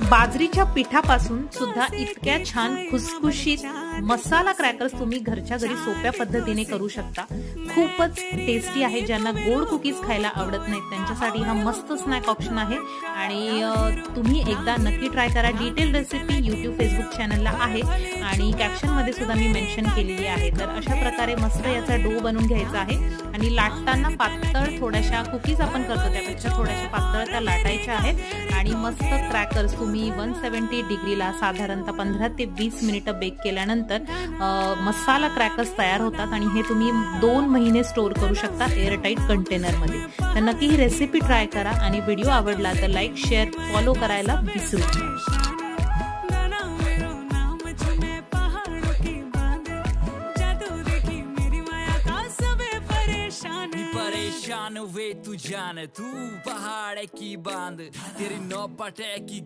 बाजरीच्या पिठापासून सुद्धा इतक्या छान खुसखुशीत मसाला क्रॅकर्स तुम्ही घरच्या घरी सोप्या पद्धतीने करू शकता। खूपच टेस्टी आहे। ज्यांना गोड कुकीज खायला आवडत नाहीत त्यांच्यासाठी हा मस्त स्नॅक ऑप्शन आहे आणि तुम्ही एकदा नक्की ट्राय करा। डिटेल रेसिपी YouTube फेसबुक चॅनलला आहे आणि कॅप्शन मध्ये सुद्धा मी मेन्शन केलेली आहे। तर अशा प्रकारे मस्त याचा डो बनवून घ्यायचा आहे आणि लाटताना पातळ थोड्याशा कुकीज आपण करतो त्यापेक्षा थोड्याशा पातळ त्या लाटायच्या आहेत आणि मस्त क्रॅकर्स तुम्ही 170 डिग्रीला साधारणतः 15 ते 20 मिनिटं बेक केल्यानंतर मसाला क्रॅकर्स तयार होतात आणि हे तुम्ही 2 महिने स्टोर करू शकता एअरटाईट कंटेनर मध्ये। तर नक्की ही रेसिपी ट्राय करा आणि व्हिडिओ आवडला तर लाईक शेअर फॉलो करायला विसरू नका। परेशान वे तू जान, तू पहाड़ की बांध, तेरी नौपटे की